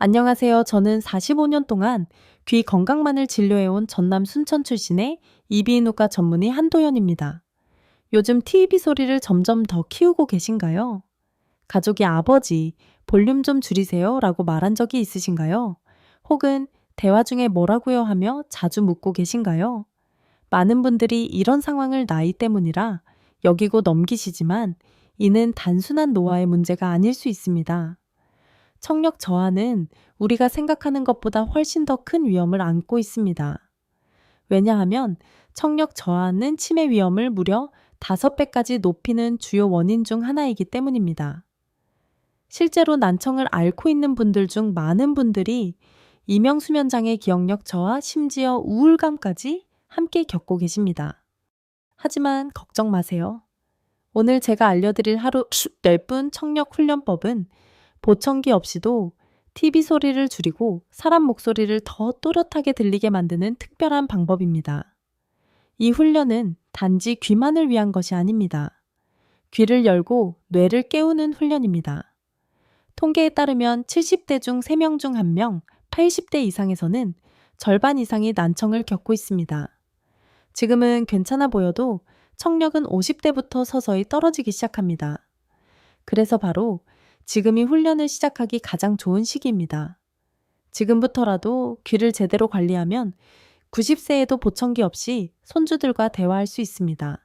안녕하세요. 저는 45년 동안 귀 건강만을 진료해온 전남 순천 출신의 이비인후과 전문의 한도연입니다. 요즘 TV 소리를 점점 더 키우고 계신가요? 가족이 아버지, 볼륨 좀 줄이세요 라고 말한 적이 있으신가요? 혹은 대화 중에 뭐라고요 하며 자주 묻고 계신가요? 많은 분들이 이런 상황을 나이 때문이라 여기고 넘기시지만 이는 단순한 노화의 문제가 아닐 수 있습니다. 청력 저하는 우리가 생각하는 것보다 훨씬 더 큰 위험을 안고 있습니다. 왜냐하면 청력 저하는 치매 위험을 무려 5배까지 높이는 주요 원인 중 하나이기 때문입니다. 실제로 난청을 앓고 있는 분들 중 많은 분들이 이명수면장애 기억력 저하, 심지어 우울감까지 함께 겪고 계십니다. 하지만 걱정 마세요. 오늘 제가 알려드릴 하루 10분 청력 훈련법은 보청기 없이도 TV 소리를 줄이고 사람 목소리를 더 또렷하게 들리게 만드는 특별한 방법입니다. 이 훈련은 단지 귀만을 위한 것이 아닙니다. 귀를 열고 뇌를 깨우는 훈련입니다. 통계에 따르면 70대 중 3명 중 1명, 80대 이상에서는 절반 이상이 난청을 겪고 있습니다. 지금은 괜찮아 보여도 청력은 50대부터 서서히 떨어지기 시작합니다. 그래서 바로 지금이 훈련을 시작하기 가장 좋은 시기입니다. 지금부터라도 귀를 제대로 관리하면 90세에도 보청기 없이 손주들과 대화할 수 있습니다.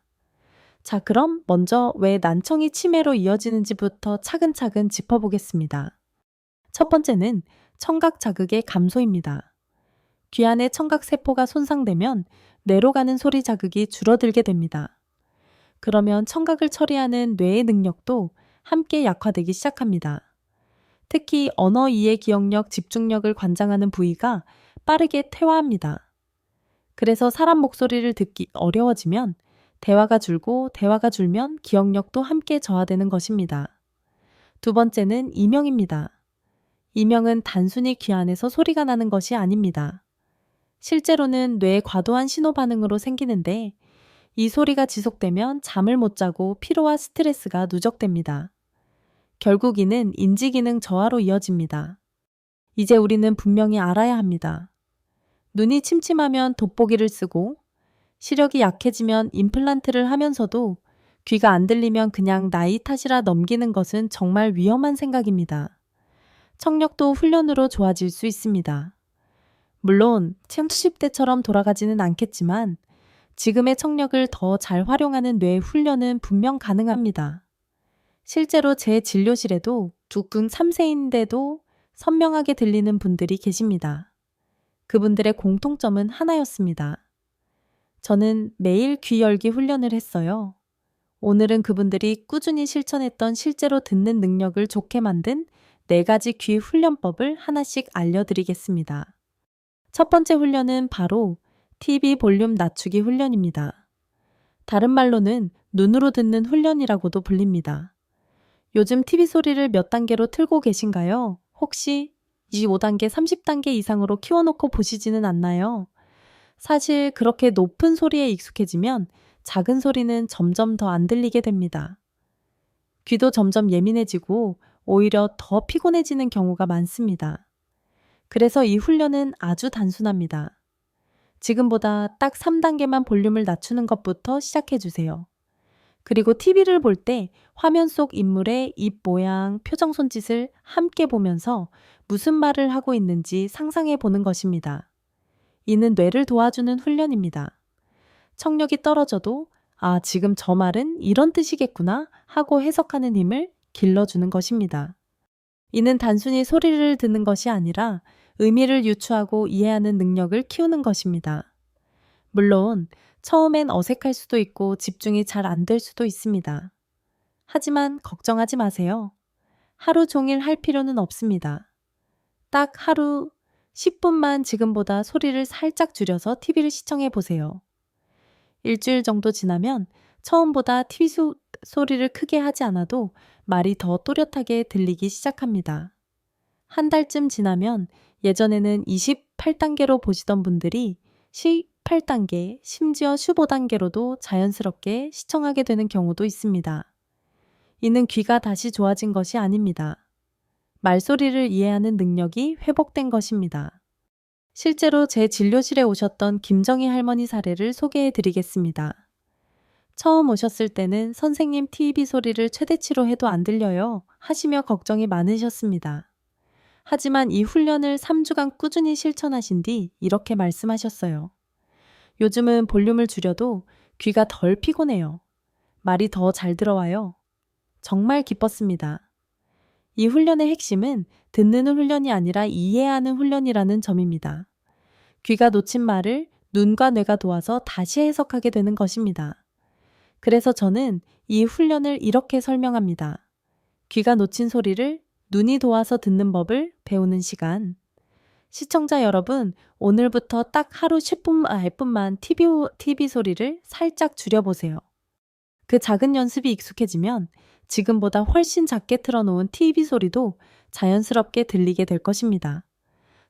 자, 그럼 먼저 왜 난청이 치매로 이어지는지부터 차근차근 짚어보겠습니다. 첫 번째는 청각 자극의 감소입니다. 귀 안의 청각 세포가 손상되면 뇌로 가는 소리 자극이 줄어들게 됩니다. 그러면 청각을 처리하는 뇌의 능력도 함께 약화되기 시작합니다. 특히 언어 이해 기억력, 집중력을 관장하는 부위가 빠르게 퇴화합니다. 그래서 사람 목소리를 듣기 어려워지면 대화가 줄고 대화가 줄면 기억력도 함께 저하되는 것입니다. 두 번째는 이명입니다. 이명은 단순히 귀 안에서 소리가 나는 것이 아닙니다. 실제로는 뇌의 과도한 신호 반응으로 생기는데 이 소리가 지속되면 잠을 못 자고 피로와 스트레스가 누적됩니다. 결국 이는 인지기능 저하로 이어집니다. 이제 우리는 분명히 알아야 합니다. 눈이 침침하면 돋보기를 쓰고 시력이 약해지면 임플란트를 하면서도 귀가 안 들리면 그냥 나이 탓이라 넘기는 것은 정말 위험한 생각입니다. 청력도 훈련으로 좋아질 수 있습니다. 물론 70대처럼 돌아가지는 않겠지만 지금의 청력을 더 잘 활용하는 뇌 훈련은 분명 가능합니다. 실제로 제 진료실에도 두근 3세인데도 선명하게 들리는 분들이 계십니다. 그분들의 공통점은 하나였습니다. 저는 매일 귀 열기 훈련을 했어요. 오늘은 그분들이 꾸준히 실천했던 실제로 듣는 능력을 좋게 만든 4가지 귀 훈련법을 하나씩 알려드리겠습니다. 첫 번째 훈련은 바로 TV 볼륨 낮추기 훈련입니다. 다른 말로는 눈으로 듣는 훈련이라고도 불립니다. 요즘 TV 소리를 몇 단계로 틀고 계신가요? 혹시 25단계, 30단계 이상으로 키워놓고 보시지는 않나요? 사실 그렇게 높은 소리에 익숙해지면 작은 소리는 점점 더 안 들리게 됩니다. 귀도 점점 예민해지고 오히려 더 피곤해지는 경우가 많습니다. 그래서 이 훈련은 아주 단순합니다. 지금보다 딱 3단계만 볼륨을 낮추는 것부터 시작해 주세요. 그리고 TV를 볼 때 화면 속 인물의 입 모양, 표정 손짓을 함께 보면서 무슨 말을 하고 있는지 상상해 보는 것입니다. 이는 뇌를 도와주는 훈련입니다. 청력이 떨어져도 아, 지금 저 말은 이런 뜻이겠구나 하고 해석하는 힘을 길러주는 것입니다. 이는 단순히 소리를 듣는 것이 아니라 의미를 유추하고 이해하는 능력을 키우는 것입니다. 물론 처음엔 어색할 수도 있고 집중이 잘 안 될 수도 있습니다. 하지만 걱정하지 마세요. 하루 종일 할 필요는 없습니다. 딱 하루 10분만 지금보다 소리를 살짝 줄여서 TV를 시청해 보세요. 일주일 정도 지나면 처음보다 TV 소리를 크게 하지 않아도 말이 더 또렷하게 들리기 시작합니다. 한 달쯤 지나면 예전에는 28단계로 보시던 분들이 18단계, 심지어 15단계로도 자연스럽게 시청하게 되는 경우도 있습니다. 이는 귀가 다시 좋아진 것이 아닙니다. 말소리를 이해하는 능력이 회복된 것입니다. 실제로 제 진료실에 오셨던 김정희 할머니 사례를 소개해 드리겠습니다. 처음 오셨을 때는 선생님 TV 소리를 최대치로 해도 안 들려요 하시며 걱정이 많으셨습니다. 하지만 이 훈련을 3주간 꾸준히 실천하신 뒤 이렇게 말씀하셨어요. 요즘은 볼륨을 줄여도 귀가 덜 피곤해요. 말이 더 잘 들어와요. 정말 기뻤습니다. 이 훈련의 핵심은 듣는 훈련이 아니라 이해하는 훈련이라는 점입니다. 귀가 놓친 말을 눈과 뇌가 도와서 다시 해석하게 되는 것입니다. 그래서 저는 이 훈련을 이렇게 설명합니다. 귀가 놓친 소리를 눈이 도와서 듣는 법을 배우는 시간. 시청자 여러분, 오늘부터 딱 하루 10분만 TV 소리를 살짝 줄여보세요. 그 작은 연습이 익숙해지면 지금보다 훨씬 작게 틀어놓은 TV 소리도 자연스럽게 들리게 될 것입니다.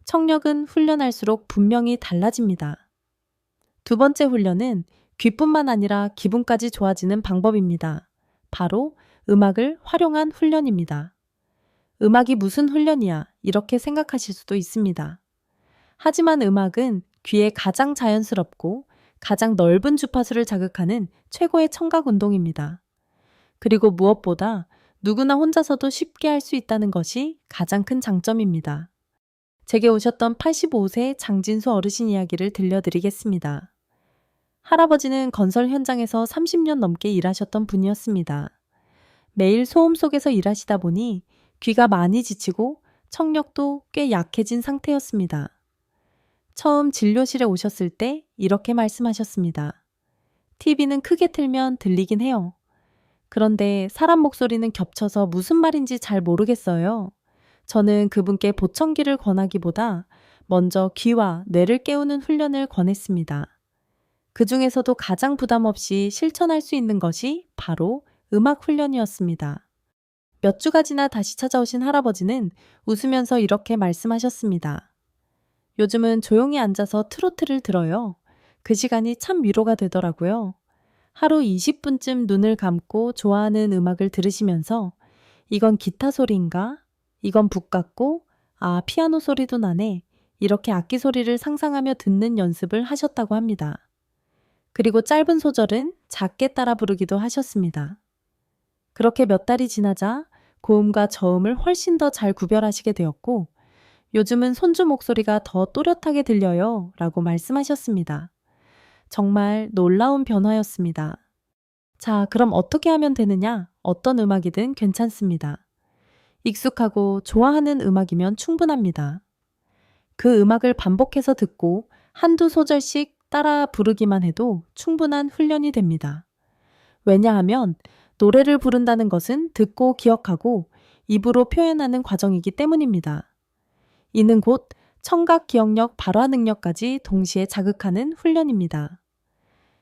청력은 훈련할수록 분명히 달라집니다. 두 번째 훈련은 귀뿐만 아니라 기분까지 좋아지는 방법입니다. 바로 음악을 활용한 훈련입니다. 음악이 무슨 훈련이야? 이렇게 생각하실 수도 있습니다. 하지만 음악은 귀에 가장 자연스럽고 가장 넓은 주파수를 자극하는 최고의 청각 운동입니다. 그리고 무엇보다 누구나 혼자서도 쉽게 할 수 있다는 것이 가장 큰 장점입니다. 제게 오셨던 85세 장진수 어르신 이야기를 들려드리겠습니다. 할아버지는 건설 현장에서 30년 넘게 일하셨던 분이었습니다. 매일 소음 속에서 일하시다 보니 귀가 많이 지치고 청력도 꽤 약해진 상태였습니다. 처음 진료실에 오셨을 때 이렇게 말씀하셨습니다. TV는 크게 틀면 들리긴 해요. 그런데 사람 목소리는 겹쳐서 무슨 말인지 잘 모르겠어요. 저는 그분께 보청기를 권하기보다 먼저 귀와 뇌를 깨우는 훈련을 권했습니다. 그 중에서도 가장 부담 없이 실천할 수 있는 것이 바로 음악 훈련이었습니다. 몇 주가 지나 다시 찾아오신 할아버지는 웃으면서 이렇게 말씀하셨습니다. 요즘은 조용히 앉아서 트로트를 들어요. 그 시간이 참 위로가 되더라고요. 하루 20분쯤 눈을 감고 좋아하는 음악을 들으시면서 이건 기타 소리인가? 이건 북 같고 피아노 소리도 나네. 이렇게 악기 소리를 상상하며 듣는 연습을 하셨다고 합니다. 그리고 짧은 소절은 작게 따라 부르기도 하셨습니다. 그렇게 몇 달이 지나자 고음과 저음을 훨씬 더 잘 구별하시게 되었고 요즘은 손주 목소리가 더 또렷하게 들려요 라고 말씀하셨습니다. 정말 놀라운 변화였습니다. 자, 그럼 어떻게 하면 되느냐? 어떤 음악이든 괜찮습니다. 익숙하고 좋아하는 음악이면 충분합니다. 그 음악을 반복해서 듣고 한두 소절씩 따라 부르기만 해도 충분한 훈련이 됩니다. 왜냐하면 노래를 부른다는 것은 듣고 기억하고 입으로 표현하는 과정이기 때문입니다. 이는 곧 청각 기억력 발화 능력까지 동시에 자극하는 훈련입니다.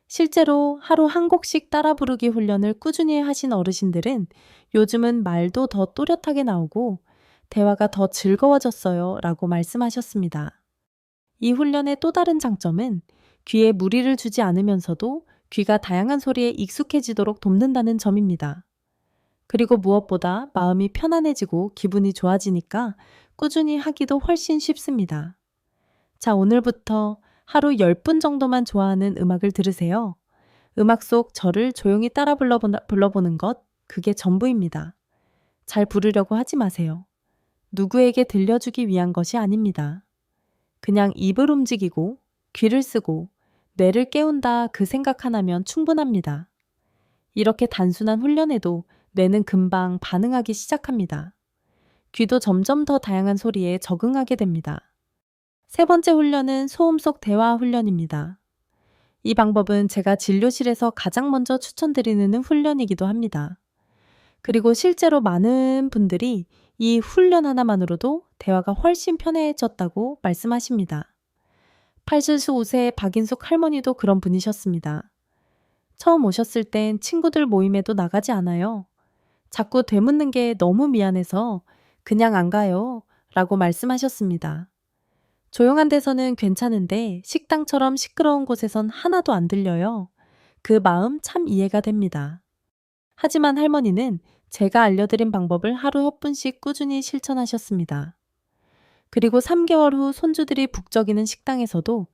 실제로 하루 한 곡씩 따라 부르기 훈련을 꾸준히 하신 어르신들은 요즘은 말도 더 또렷하게 나오고 대화가 더 즐거워졌어요 라고 말씀하셨습니다. 이 훈련의 또 다른 장점은 귀에 무리를 주지 않으면서도 귀가 다양한 소리에 익숙해지도록 돕는다는 점입니다. 그리고 무엇보다 마음이 편안해지고 기분이 좋아지니까 꾸준히 하기도 훨씬 쉽습니다. 자, 오늘부터 하루 10분 정도만 좋아하는 음악을 들으세요. 음악 속 저를 조용히 따라 불러보는 것, 그게 전부입니다. 잘 부르려고 하지 마세요. 누구에게 들려주기 위한 것이 아닙니다. 그냥 입을 움직이고 귀를 쓰고 뇌를 깨운다 그 생각 하나면 충분합니다. 이렇게 단순한 훈련에도 뇌는 금방 반응하기 시작합니다. 귀도 점점 더 다양한 소리에 적응하게 됩니다. 세 번째 훈련은 소음 속 대화 훈련입니다. 이 방법은 제가 진료실에서 가장 먼저 추천드리는 훈련이기도 합니다. 그리고 실제로 많은 분들이 이 훈련 하나만으로도 대화가 훨씬 편해졌다고 말씀하십니다. 85세 박인숙 할머니도 그런 분이셨습니다. 처음 오셨을 땐 친구들 모임에도 나가지 않아요. 자꾸 되묻는 게 너무 미안해서 그냥 안 가요 라고 말씀하셨습니다. 조용한 데서는 괜찮은데 식당처럼 시끄러운 곳에선 하나도 안 들려요. 그 마음 참 이해가 됩니다. 하지만 할머니는 제가 알려드린 방법을 하루 몇 분씩 꾸준히 실천하셨습니다. 그리고 3개월 후 손주들이 북적이는 식당에서도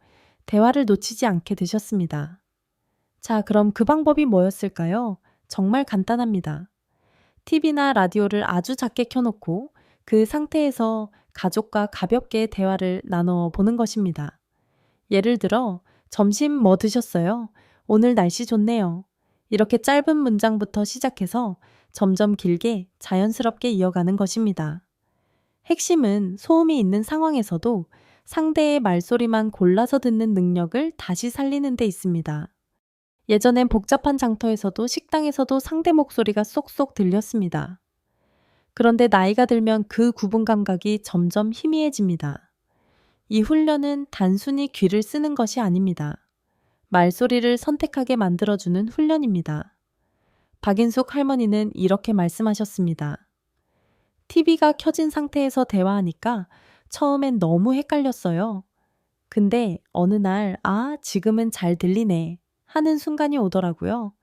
대화를 놓치지 않게 되셨습니다. 자, 그럼 그 방법이 뭐였을까요? 정말 간단합니다. TV나 라디오를 아주 작게 켜놓고 그 상태에서 가족과 가볍게 대화를 나눠 보는 것입니다. 예를 들어, 점심 뭐 드셨어요? 오늘 날씨 좋네요. 이렇게 짧은 문장부터 시작해서 점점 길게 자연스럽게 이어가는 것입니다. 핵심은 소음이 있는 상황에서도 상대의 말소리만 골라서 듣는 능력을 다시 살리는 데 있습니다. 예전엔 복잡한 장터에서도 식당에서도 상대 목소리가 쏙쏙 들렸습니다. 그런데 나이가 들면 그 구분 감각이 점점 희미해집니다. 이 훈련은 단순히 귀를 쓰는 것이 아닙니다. 말소리를 선택하게 만들어주는 훈련입니다. 박인숙 할머니는 이렇게 말씀하셨습니다. TV가 켜진 상태에서 대화하니까 처음엔 너무 헷갈렸어요. 근데 어느 날, 지금은 잘 들리네 하는 순간이 오더라고요.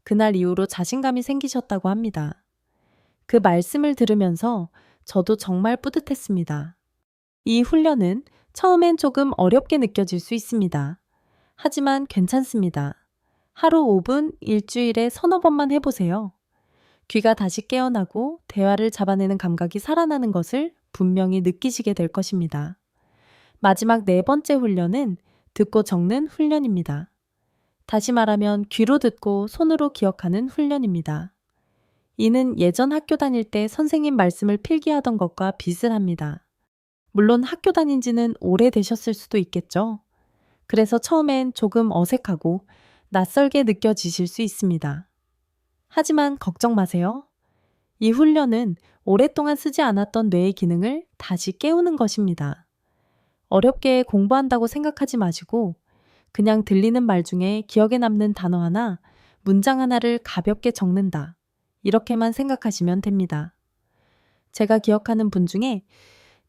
그날 이후로 자신감이 생기셨다고 합니다. 그 말씀을 들으면서 저도 정말 뿌듯했습니다. 이 훈련은 처음엔 조금 어렵게 느껴질 수 있습니다. 하지만 괜찮습니다. 하루 5분, 일주일에 서너 번만 해보세요. 귀가 다시 깨어나고 대화를 잡아내는 감각이 살아나는 것을 분명히 느끼시게 될 것입니다. 마지막 네 번째 훈련은 듣고 적는 훈련입니다. 다시 말하면 귀로 듣고 손으로 기억하는 훈련입니다. 이는 예전 학교 다닐 때 선생님 말씀을 필기하던 것과 비슷합니다. 물론 학교 다닌 지는 오래되셨을 수도 있겠죠. 그래서 처음엔 조금 어색하고 낯설게 느껴지실 수 있습니다. 하지만 걱정 마세요. 이 훈련은 오랫동안 쓰지 않았던 뇌의 기능을 다시 깨우는 것입니다. 어렵게 공부한다고 생각하지 마시고 그냥 들리는 말 중에 기억에 남는 단어 하나, 문장 하나를 가볍게 적는다. 이렇게만 생각하시면 됩니다. 제가 기억하는 분 중에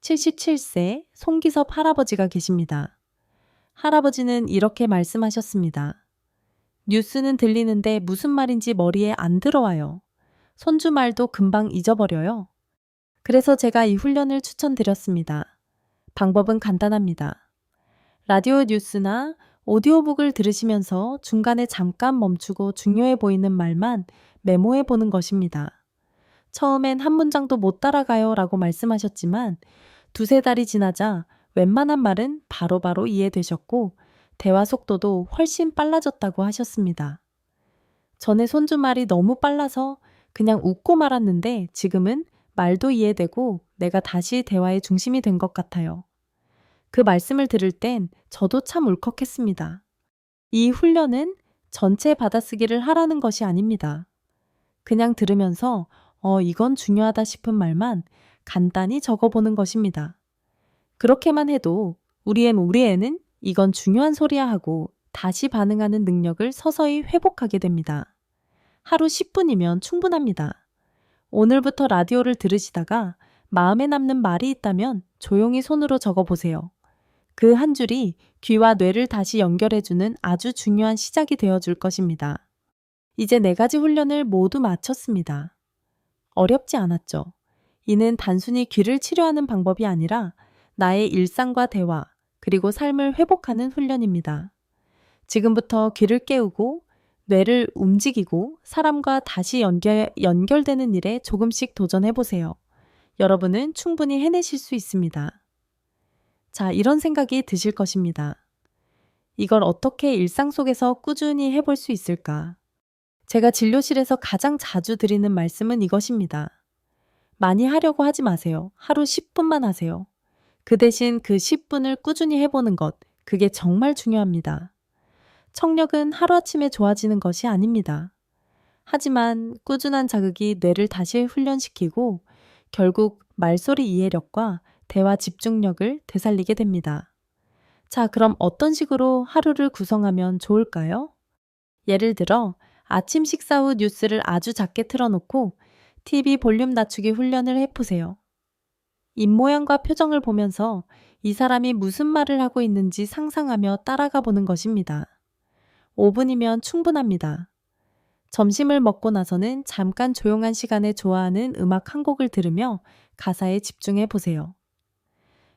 77세 송기섭 할아버지가 계십니다. 할아버지는 이렇게 말씀하셨습니다. 뉴스는 들리는데 무슨 말인지 머리에 안 들어와요. 손주 말도 금방 잊어버려요. 그래서 제가 이 훈련을 추천드렸습니다. 방법은 간단합니다. 라디오 뉴스나 오디오북을 들으시면서 중간에 잠깐 멈추고 중요해 보이는 말만 메모해 보는 것입니다. 처음엔 한 문장도 못 따라가요 라고 말씀하셨지만 두세 달이 지나자 웬만한 말은 바로바로 이해되셨고 대화 속도도 훨씬 빨라졌다고 하셨습니다. 전에 손주 말이 너무 빨라서 그냥 웃고 말았는데 지금은 말도 이해되고 내가 다시 대화의 중심이 된 것 같아요. 그 말씀을 들을 땐 저도 참 울컥했습니다. 이 훈련은 전체 받아쓰기를 하라는 것이 아닙니다. 그냥 들으면서 이건 중요하다 싶은 말만 간단히 적어보는 것입니다. 그렇게만 해도 우리 애는 이건 중요한 소리야 하고 다시 반응하는 능력을 서서히 회복하게 됩니다. 하루 10분이면 충분합니다. 오늘부터 라디오를 들으시다가 마음에 남는 말이 있다면 조용히 손으로 적어보세요. 그 한 줄이 귀와 뇌를 다시 연결해주는 아주 중요한 시작이 되어줄 것입니다. 이제 4가지 훈련을 모두 마쳤습니다. 어렵지 않았죠? 이는 단순히 귀를 치료하는 방법이 아니라 나의 일상과 대화, 그리고 삶을 회복하는 훈련입니다. 지금부터 귀를 깨우고 뇌를 움직이고 사람과 다시 연결되는 일에 조금씩 도전해보세요. 여러분은 충분히 해내실 수 있습니다. 자, 이런 생각이 드실 것입니다. 이걸 어떻게 일상 속에서 꾸준히 해볼 수 있을까? 제가 진료실에서 가장 자주 드리는 말씀은 이것입니다. 많이 하려고 하지 마세요. 하루 10분만 하세요. 그 대신 그 10분을 꾸준히 해보는 것, 그게 정말 중요합니다. 청력은 하루아침에 좋아지는 것이 아닙니다. 하지만 꾸준한 자극이 뇌를 다시 훈련시키고 결국 말소리 이해력과 대화 집중력을 되살리게 됩니다. 자, 그럼 어떤 식으로 하루를 구성하면 좋을까요? 예를 들어 아침 식사 후 뉴스를 아주 작게 틀어놓고 TV 볼륨 낮추기 훈련을 해보세요. 입모양과 표정을 보면서 이 사람이 무슨 말을 하고 있는지 상상하며 따라가 보는 것입니다. 5분이면 충분합니다. 점심을 먹고 나서는 잠깐 조용한 시간에 좋아하는 음악 한 곡을 들으며 가사에 집중해 보세요.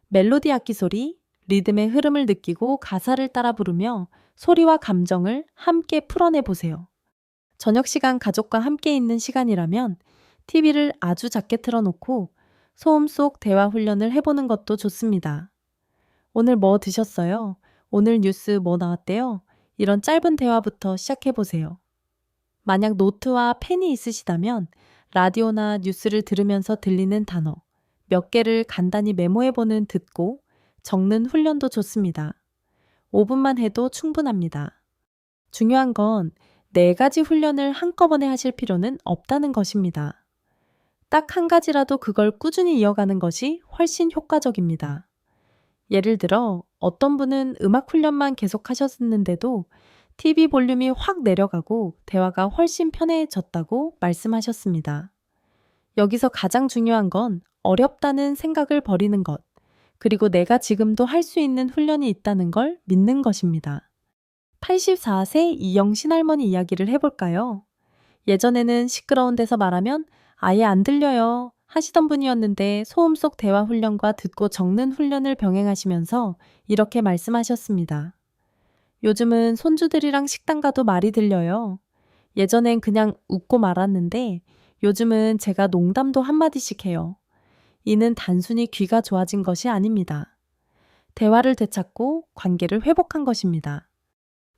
멜로디 악기 소리, 리듬의 흐름을 느끼고 가사를 따라 부르며 소리와 감정을 함께 풀어내 보세요. 저녁 시간 가족과 함께 있는 시간이라면 TV를 아주 작게 틀어놓고 소음 속 대화 훈련을 해보는 것도 좋습니다. 오늘 뭐 드셨어요? 오늘 뉴스 뭐 나왔대요? 이런 짧은 대화부터 시작해 보세요. 만약 노트와 펜이 있으시다면 라디오나 뉴스를 들으면서 들리는 단어 몇 개를 간단히 메모해보는 듣고 적는 훈련도 좋습니다. 5분만 해도 충분합니다. 중요한 건 4가지 훈련을 한꺼번에 하실 필요는 없다는 것입니다. 딱 한 가지라도 그걸 꾸준히 이어가는 것이 훨씬 효과적입니다. 예를 들어 어떤 분은 음악 훈련만 계속 하셨는데도 TV 볼륨이 확 내려가고 대화가 훨씬 편해졌다고 말씀하셨습니다. 여기서 가장 중요한 건 어렵다는 생각을 버리는 것, 그리고 내가 지금도 할 수 있는 훈련이 있다는 걸 믿는 것입니다. 84세 이영 신할머니 이야기를 해볼까요? 예전에는 시끄러운 데서 말하면 아예 안 들려요 하시던 분이었는데 소음 속 대화 훈련과 듣고 적는 훈련을 병행하시면서 이렇게 말씀하셨습니다. 요즘은 손주들이랑 식당 가도 말이 들려요. 예전엔 그냥 웃고 말았는데 요즘은 제가 농담도 한마디씩 해요. 이는 단순히 귀가 좋아진 것이 아닙니다. 대화를 되찾고 관계를 회복한 것입니다.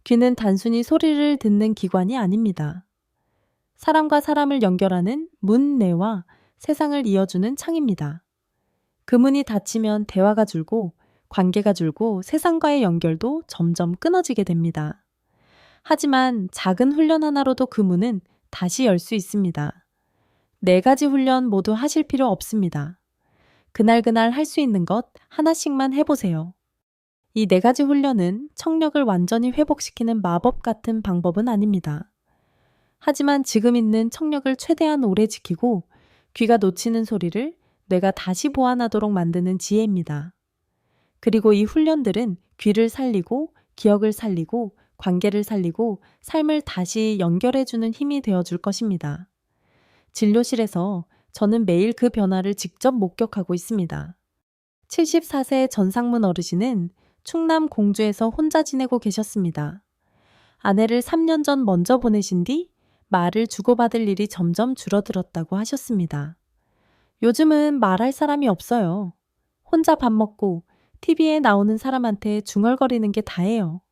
귀는 단순히 소리를 듣는 기관이 아닙니다. 사람과 사람을 연결하는 문내와 세상을 이어주는 창입니다. 그 문이 닫히면 대화가 줄고 관계가 줄고 세상과의 연결도 점점 끊어지게 됩니다. 하지만 작은 훈련 하나로도 그 문은 다시 열 수 있습니다. 4가지 훈련 모두 하실 필요 없습니다. 그날그날 할 수 있는 것 하나씩만 해보세요. 이 4가지 훈련은 청력을 완전히 회복시키는 마법 같은 방법은 아닙니다. 하지만 지금 있는 청력을 최대한 오래 지키고 귀가 놓치는 소리를 뇌가 다시 보완하도록 만드는 지혜입니다. 그리고 이 훈련들은 귀를 살리고 기억을 살리고 관계를 살리고 삶을 다시 연결해주는 힘이 되어줄 것입니다. 진료실에서 저는 매일 그 변화를 직접 목격하고 있습니다. 74세 전상문 어르신은 충남 공주에서 혼자 지내고 계셨습니다. 아내를 3년 전 먼저 보내신 뒤 말을 주고받을 일이 점점 줄어들었다고 하셨습니다. 요즘은 말할 사람이 없어요. 혼자 밥 먹고 TV에 나오는 사람한테 중얼거리는 게 다예요.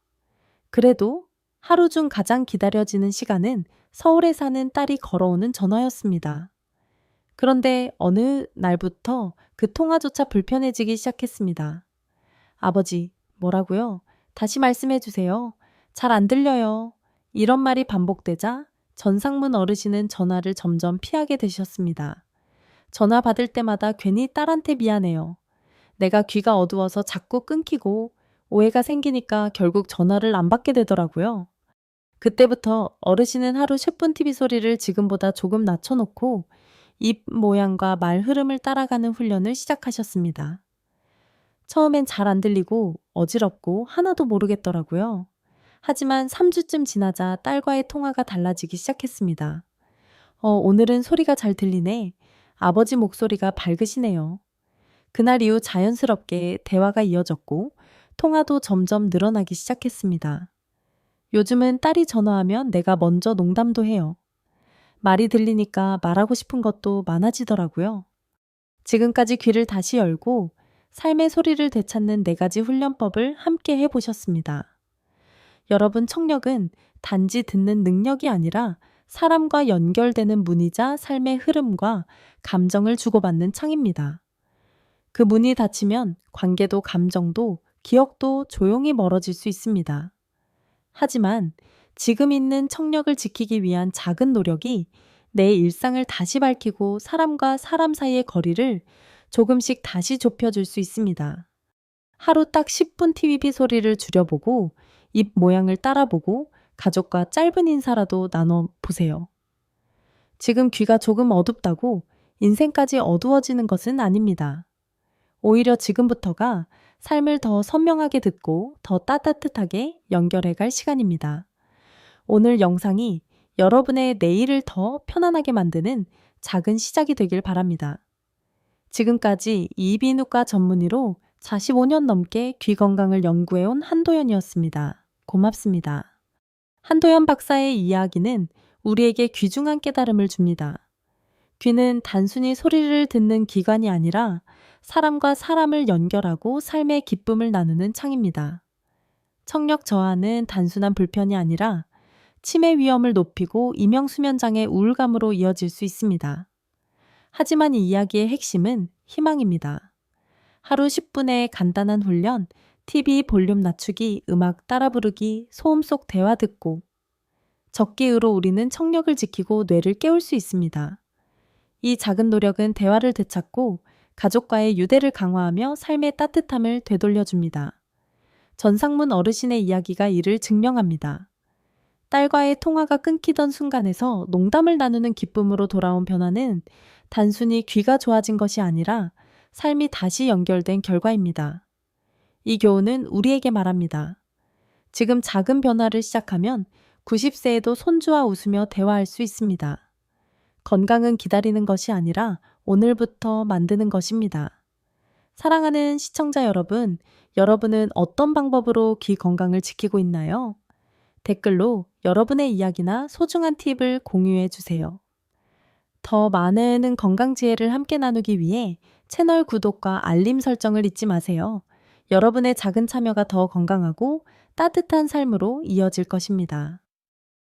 그래도 하루 중 가장 기다려지는 시간은 서울에 사는 딸이 걸어오는 전화였습니다. 그런데 어느 날부터 그 통화조차 불편해지기 시작했습니다. 아버지, 뭐라고요? 다시 말씀해 주세요. 잘 안 들려요. 이런 말이 반복되자 전상문 어르신은 전화를 점점 피하게 되셨습니다. 전화 받을 때마다 괜히 딸한테 미안해요. 내가 귀가 어두워서 자꾸 끊기고 오해가 생기니까 결국 전화를 안 받게 되더라고요. 그때부터 어르신은 하루 10분 TV 소리를 지금보다 조금 낮춰놓고 입 모양과 말 흐름을 따라가는 훈련을 시작하셨습니다. 처음엔 잘 안 들리고 어지럽고 하나도 모르겠더라고요. 하지만 3주쯤 지나자 딸과의 통화가 달라지기 시작했습니다. 오늘은 소리가 잘 들리네. 아버지 목소리가 밝으시네요. 그날 이후 자연스럽게 대화가 이어졌고 통화도 점점 늘어나기 시작했습니다. 요즘은 딸이 전화하면 내가 먼저 농담도 해요. 말이 들리니까 말하고 싶은 것도 많아지더라고요. 지금까지 귀를 다시 열고 삶의 소리를 되찾는 4가지 훈련법을 함께 해보셨습니다. 여러분, 청력은 단지 듣는 능력이 아니라 사람과 연결되는 문이자 삶의 흐름과 감정을 주고받는 창입니다. 그 문이 닫히면 관계도 감정도 기억도 조용히 멀어질 수 있습니다. 하지만 지금 있는 청력을 지키기 위한 작은 노력이 내 일상을 다시 밝히고 사람과 사람 사이의 거리를 조금씩 다시 좁혀줄 수 있습니다. 하루 딱 10분 TV 소리를 줄여보고 입 모양을 따라보고 가족과 짧은 인사라도 나눠보세요. 지금 귀가 조금 어둡다고 인생까지 어두워지는 것은 아닙니다. 오히려 지금부터가 삶을 더 선명하게 듣고 더 따뜻하게 연결해갈 시간입니다. 오늘 영상이 여러분의 내일을 더 편안하게 만드는 작은 시작이 되길 바랍니다. 지금까지 이비인후과 전문의로 45년 넘게 귀 건강을 연구해온 한도연이었습니다. 고맙습니다. 한도연 박사의 이야기는 우리에게 귀중한 깨달음을 줍니다. 귀는 단순히 소리를 듣는 기관이 아니라 사람과 사람을 연결하고 삶의 기쁨을 나누는 창입니다. 청력 저하는 단순한 불편이 아니라 치매 위험을 높이고 이명수면장애 우울감으로 이어질 수 있습니다. 하지만 이 이야기의 핵심은 희망입니다. 하루 10분의 간단한 훈련, TV 볼륨 낮추기, 음악 따라 부르기, 소음 속 대화 듣고 적기의로 우리는 청력을 지키고 뇌를 깨울 수 있습니다. 이 작은 노력은 대화를 되찾고 가족과의 유대를 강화하며 삶의 따뜻함을 되돌려줍니다. 전상문 어르신의 이야기가 이를 증명합니다. 딸과의 통화가 끊기던 순간에서 농담을 나누는 기쁨으로 돌아온 변화는 단순히 귀가 좋아진 것이 아니라 삶이 다시 연결된 결과입니다. 이 교훈은 우리에게 말합니다. 지금 작은 변화를 시작하면 90세에도 손주와 웃으며 대화할 수 있습니다. 건강은 기다리는 것이 아니라 오늘부터 만드는 것입니다. 사랑하는 시청자 여러분, 여러분은 어떤 방법으로 귀 건강을 지키고 있나요? 댓글로 여러분의 이야기나 소중한 팁을 공유해 주세요. 더 많은 건강 지혜를 함께 나누기 위해 채널 구독과 알림 설정을 잊지 마세요. 여러분의 작은 참여가 더 건강하고 따뜻한 삶으로 이어질 것입니다.